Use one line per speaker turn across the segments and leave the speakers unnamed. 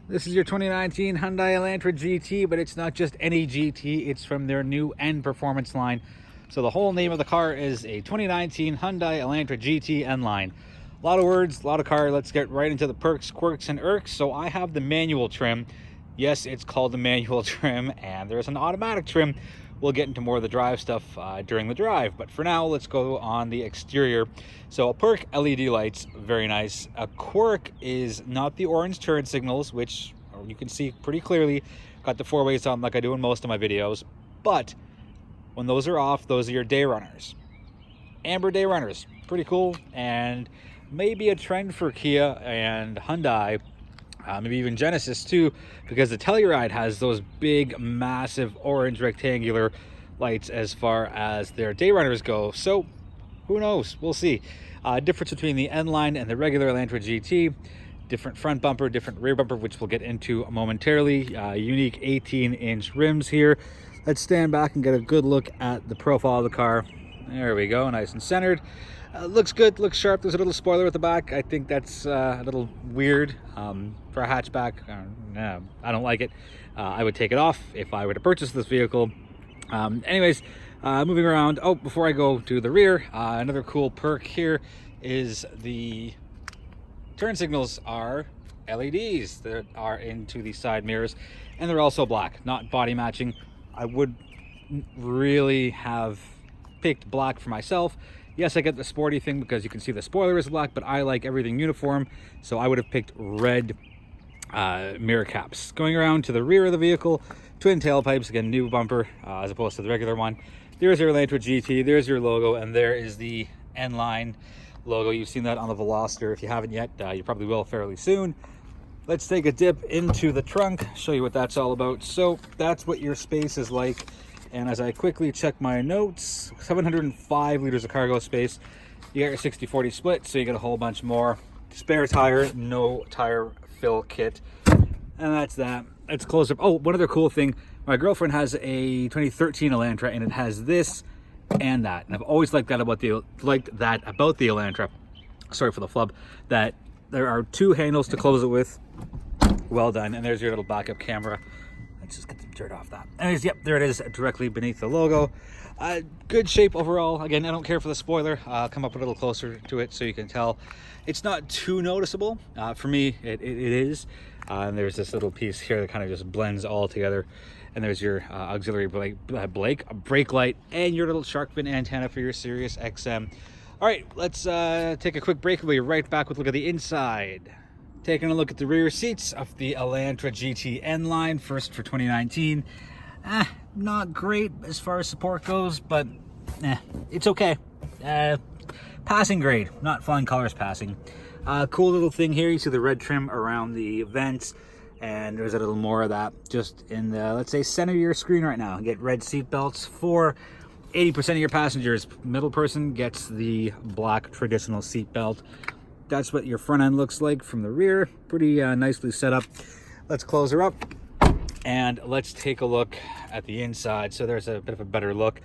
This is your 2019 Hyundai Elantra GT, but it's not just any GT, it's from their new N Performance line. So the whole name of the car is a 2019 Hyundai Elantra GT N line. A lot of words, a lot of car. Let's get right into the perks, quirks, and irks. So I have the manual trim. Yes, it's called the manual trim, and there's an automatic trim. We'll get into more of the drive stuff during the drive, but for now, let's go on the exterior. So a perk, LED lights, very nice. A quirk is not the orange turn signals, which you can see pretty clearly. Got the 4-ways on like I do in most of my videos, but when those are off, those are your day runners. Amber day runners, pretty cool, and maybe a trend for Kia and Hyundai, maybe even Genesis too, because the Telluride has those big, massive orange rectangular lights as far as their day runners go. So who knows? We'll see. Difference between the N line and the regular Elantra GT: different front bumper, different rear bumper, which we'll get into momentarily. Unique 18-inch rims here. Let's stand back and get a good look at the profile of the car. There we go, nice and centered. Looks good, looks sharp. There's a little spoiler at the back. I think that's a little weird for a hatchback. No, I don't like it. I would take it off if I were to purchase this vehicle. Anyways, moving around. Oh, before I go to the rear, another cool perk here is the turn signals are LEDs that are into the side mirrors, and they're also black, not body matching. I would really have picked black for myself. Yes, I get the sporty thing because you can see the spoiler is black, but I like everything uniform, so I would have picked red mirror caps. Going around to the rear of the vehicle, twin tailpipes, again, new bumper as opposed to the regular one. There's your Elantra GT, there's your logo, and there is the N-Line logo. You've seen that on the Veloster. If you haven't yet, you probably will fairly soon. Let's take a dip into the trunk, show you what that's all about. So that's what your space is like. And as I quickly check my notes, 705 liters of cargo space. You got your 60-40 split, so you get a whole bunch more. Spare tire, no tire fill kit. And that's that. Let's close up. Oh, one other cool thing. My girlfriend has a 2013 Elantra, and it has this and that. And I've always liked that about the Elantra. Sorry for the flub. That there are two handles to close it with. Well done. And there's your little backup camera. Let's just get the dirt off that. Anyways, yep, there it is, directly beneath the logo. Good shape overall. Again, I don't care for the spoiler. I'll come up a little closer to it so you can tell. It's not too noticeable. For me, it is. And there's this little piece here that kind of just blends all together. And there's your auxiliary brake light, and your little shark fin antenna for your Sirius XM. All right, let's take a quick break. We'll be right back with a look at the inside. Taking a look at the rear seats of the Elantra GT N line, first for 2019. Not great as far as support goes, but it's okay. Passing grade, not flying colors passing. Cool little thing here. You see the red trim around the vents, and there's a little more of that just in the, let's say, center of your screen right now. You get red seat belts for 80% of your passengers. Middle person gets the black traditional seat belt. That's what your front end looks like from the rear. Pretty nicely set up. Let's close her up and let's take a look at the inside. So there's a bit of a better look.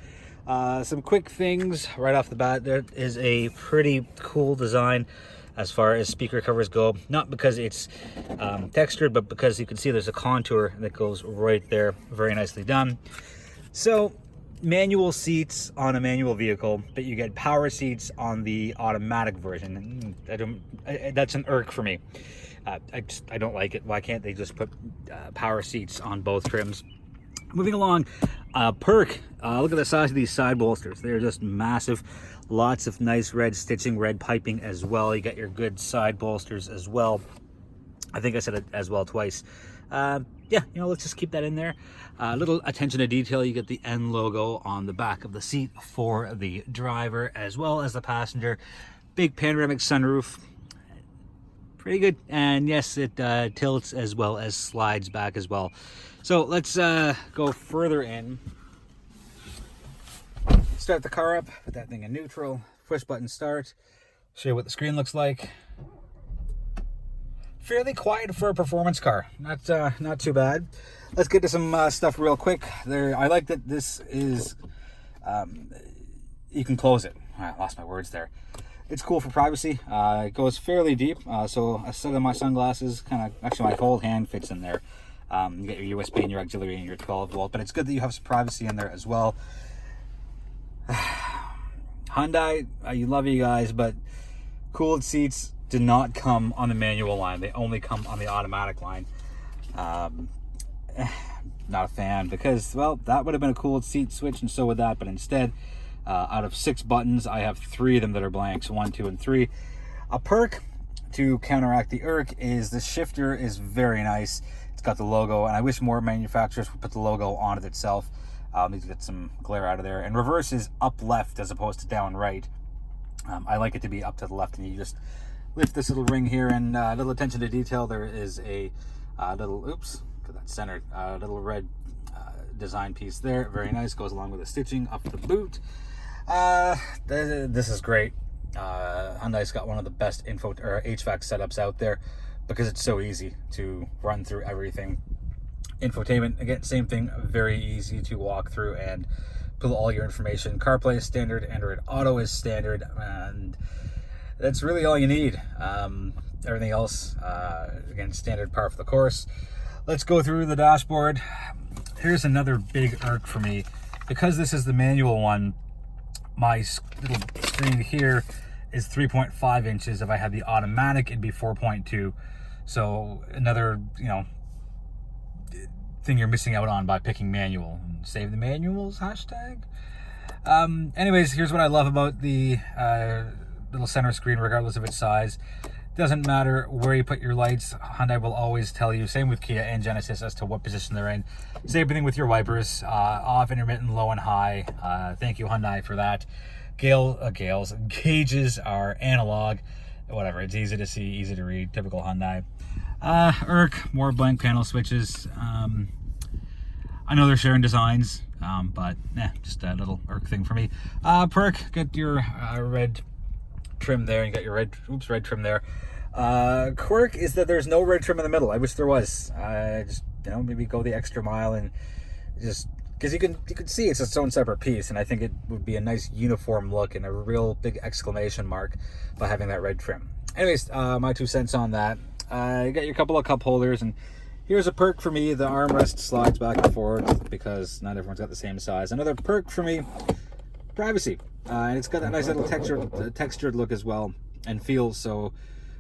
Some quick things right off the bat. There is a pretty cool design as far as speaker covers go. Not because it's textured, but because you can see there's a contour that goes right there. Very nicely done. So manual seats on a manual vehicle, but you get power seats on the automatic version. That's an irk for me. I don't like it. Why can't they just put power seats on both trims? Moving along, perk. Look at the size of these side bolsters. They're just massive. Lots of nice red stitching, red piping as well. You got your good side bolsters as well. I think I said it as well twice. Yeah, let's just keep that in there. Little attention to detail. You get the N logo on the back of the seat for the driver as well as the passenger. Big panoramic sunroof. Pretty good. And yes, it tilts as well as slides back as well. So let's go further in. Start the car up, put that thing in neutral, push button start, show you what the screen looks like. Fairly quiet for a performance car, not too bad. Let's get to some stuff real quick. I like that this is, you can close it. I lost my words there. It's cool for privacy. It goes fairly deep, so a set of my sunglasses, actually my whole hand fits in there. You get your USB and your auxiliary and your 12 volt, but it's good that you have some privacy in there as well. Hyundai, I love you guys, but cooled seats do not come on the manual line. They only come on the automatic line. Not a fan, because, well, that would have been a cooled seat switch, and so would that, but instead, out of 6 buttons, I have 3 of them that are blanks, 1, 2, and 3. A perk to counteract the Irk is the shifter is very nice. It's got the logo, and I wish more manufacturers would put the logo on it itself. Need to get some glare out of there. And reverse is up left as opposed to down right. I like it to be up to the left, and you just lift this little ring here, and a little attention to detail. There is a little, oops, get that centered, little red design piece there. Very nice, goes along with the stitching up the boot. This is great. Hyundai's got one of the best HVAC setups out there because it's so easy to run through everything. Infotainment, again, same thing, very easy to walk through and pull all your information. CarPlay is standard, Android Auto is standard, and that's really all you need. Everything else, again, standard par for the course. Let's go through the dashboard. Here's another big irk for me. Because this is the manual one, my little screen here is 3.5 inches. If I had the automatic, it'd be 4.2. So another, thing you're missing out on by picking manual. Save the manuals, hashtag. Anyways, here's what I love about the little center screen, regardless of its size. Doesn't matter where you put your lights, Hyundai will always tell you, same with Kia and Genesis, as to what position they're in. Same thing with your wipers, off, intermittent, low and high. Thank you, Hyundai, for that. Gauges are analog, whatever, it's easy to see, easy to read, typical Hyundai. Irk, more blank panel switches. I know they're sharing designs, but just a little Irk thing for me. Perk, get your red trim there. You got your red trim there. Quirk is that there's no red trim in the middle. I wish there was. Just maybe go the extra mile, and just because you can see it's its own separate piece, and I think it would be a nice uniform look and a real big exclamation mark by having that red trim. Anyways, my 2 cents on that. You got your couple of cup holders, and here's a perk for me. The armrest slides back and forth because not everyone's got the same size. Another perk for me, privacy. And it's got that nice little textured look as well and feel. So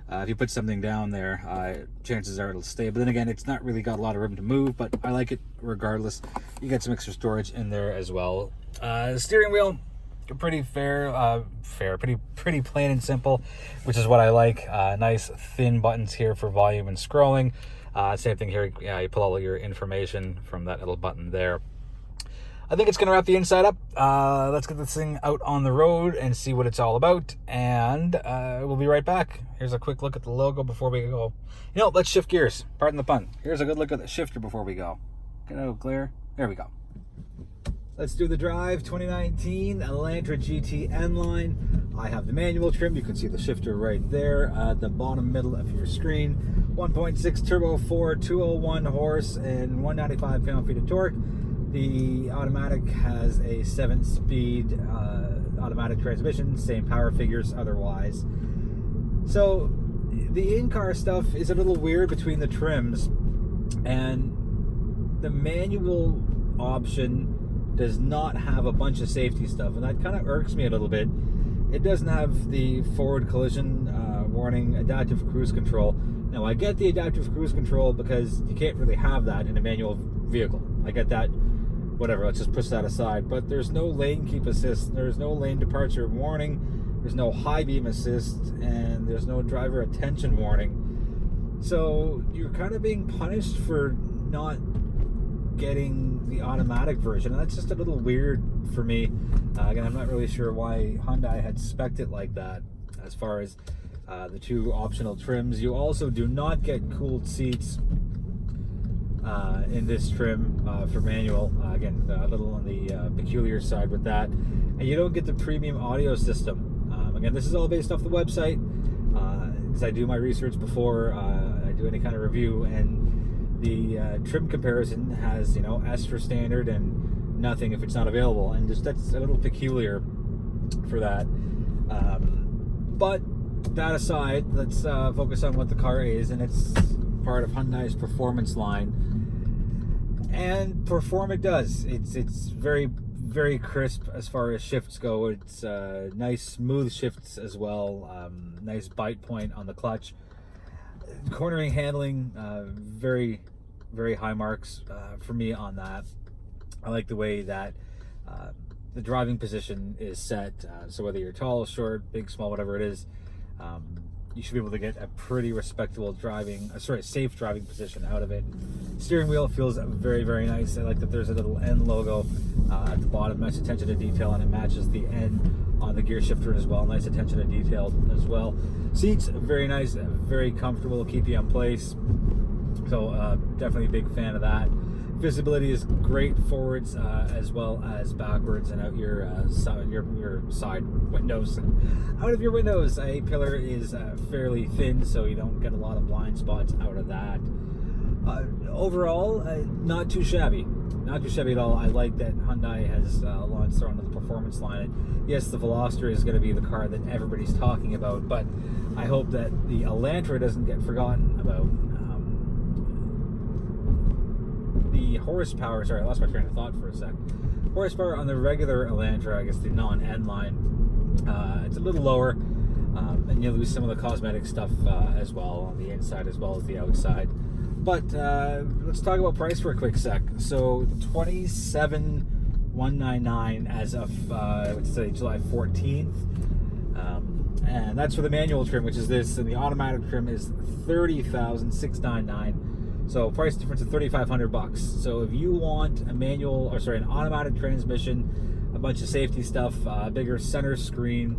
if you put something down there, chances are it'll stay. But then again, it's not really got a lot of room to move, but I like it regardless. You get some extra storage in there as well. The steering wheel, pretty pretty plain and simple, which is what I like. Nice thin buttons here for volume and scrolling. Same thing here. You pull all your information from that little button there. I think it's going to wrap the inside up. Let's get this thing out on the road and see what it's all about, and we'll be right back. Here's a quick look at the logo before we go. Let's shift gears. Pardon the pun. Here's a good look at the shifter before we go. Get out clear. There we go. Let's do the drive. 2019 Elantra GT N-Line. I have the manual trim. You can see the shifter right there at the bottom middle of your screen. 1.6 turbo 4, 201 horse, and 195 pound-feet of torque. The automatic has a 7-speed automatic transmission, same power figures otherwise. So the in-car stuff is a little weird between the trims, and the manual option does not have a bunch of safety stuff, and that kind of irks me a little bit. It doesn't have the forward collision warning, adaptive cruise control. Now I get the adaptive cruise control because you can't really have that in a manual vehicle. I get that. Whatever, let's just push that aside. But there's no lane keep assist, there's no lane departure warning, there's no high beam assist, and there's no driver attention warning. So you're kind of being punished for not getting the automatic version, and that's just a little weird for me. Again, I'm not really sure why Hyundai had spec'd it like that as far as the 2 optional trims. You also do not get cooled seats in this trim for manual. Again, a little on the peculiar side with that. And you don't get the premium audio system. Again, this is all based off the website, because I do my research before I do any kind of review, and the trim comparison has, S for standard and nothing if it's not available, and just that's a little peculiar for that. But that aside, let's focus on what the car is, and it's part of Hyundai's performance line, and perform it does. It's very, very crisp as far as shifts go. It's nice smooth shifts as well. Nice bite point on the clutch. Cornering handling, very, very high marks for me on that. I like the way that the driving position is set. So whether you're tall, short, big, small, whatever it is, you should be able to get a pretty respectable safe driving position out of it. Steering wheel feels very, very nice. I like that there's a little N logo at the bottom. Nice attention to detail, and it matches the N on the gear shifter as well. Nice attention to detail as well. Seats, very nice, very comfortable, keep you in place. So definitely a big fan of that. Visibility is great forwards as well as backwards and out your side windows. Out of your windows, a pillar is fairly thin, so you don't get a lot of blind spots out of that. Overall, not too shabby. Not too shabby at all. I like that Hyundai has launched their own the performance line. And yes, the Veloster is going to be the car that everybody's talking about, but I hope that the Elantra doesn't get forgotten about. The horsepower, sorry, I lost my train of thought for a sec. Horsepower on the regular Elantra, I guess the non-N line, it's a little lower, and you lose some of the cosmetic stuff as well on the inside as well as the outside. But let's talk about price for a quick sec. So $27,199 as of let's say July 14th, and that's for the manual trim, which is this, and the automatic trim is $30,699. So price difference of $3,500. So if you want a manual, or sorry, an automatic transmission, a bunch of safety stuff, bigger center screen,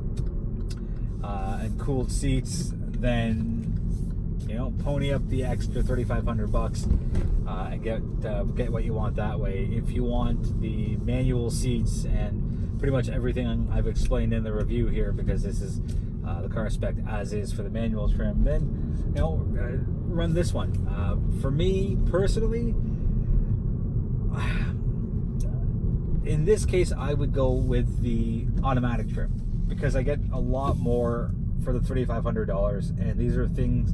and cooled seats, then pony up the extra $3,500 and get what you want that way. If you want the manual seats and pretty much everything I've explained in the review here, because this is the car spec as is for the manual trim, then run this one. For me personally, in this case, I would go with the automatic trim because I get a lot more for the $3,500, and these are things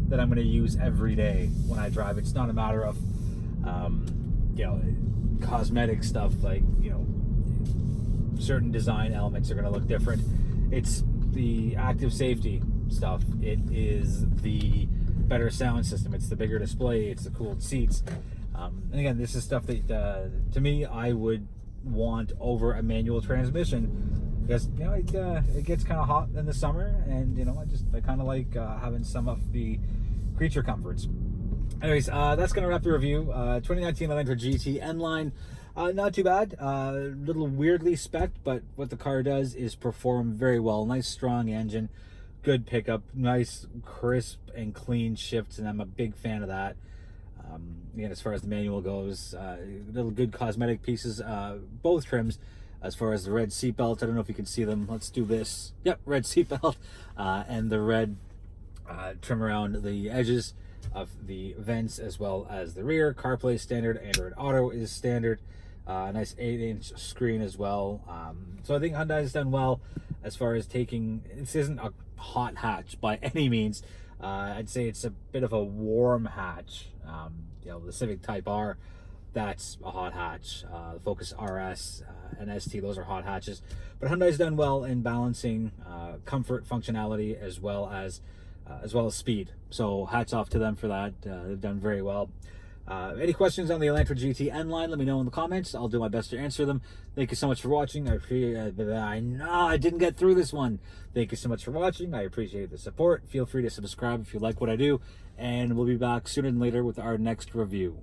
that I'm going to use every day when I drive. It's not a matter of cosmetic stuff like certain design elements are going to look different. It's the active safety stuff. It is the better sound system. It's the bigger display. It's the cooled seats. And again, this is stuff that to me I would want over a manual transmission, because it gets kind of hot in the summer, and I kind of like having some of the creature comforts. Anyways, that's gonna wrap the review. 2019 Elantra GT N-Line, not too bad. Little weirdly spec'd, but what the car does is perform very well. Nice strong engine, good pickup, nice crisp and clean shifts, and I'm a big fan of that. Again, as far as the manual goes, little good cosmetic pieces, both trims. As far as the red seatbelt, I don't know if you can see them. Let's do this. Yep, red seatbelt, and the red trim around the edges of the vents as well as the rear. CarPlay standard, Android Auto is standard. Nice 8-inch screen as well. So I think Hyundai's done well as far as taking. This isn't a hot hatch by any means. I'd say it's a bit of a warm hatch. The Civic Type R, that's a hot hatch. The Focus RS and ST, those are hot hatches. But Hyundai's done well in balancing comfort, functionality, as well as speed. So hats off to them for that. They've done very well. Any questions on the Elantra GT N-Line, let me know in the comments. I'll do my best to answer them. Thank you so much for watching. I know I didn't get through this one. Thank you so much for watching. I appreciate the support. Feel free to subscribe if you like what I do, and we'll be back sooner than later with our next review.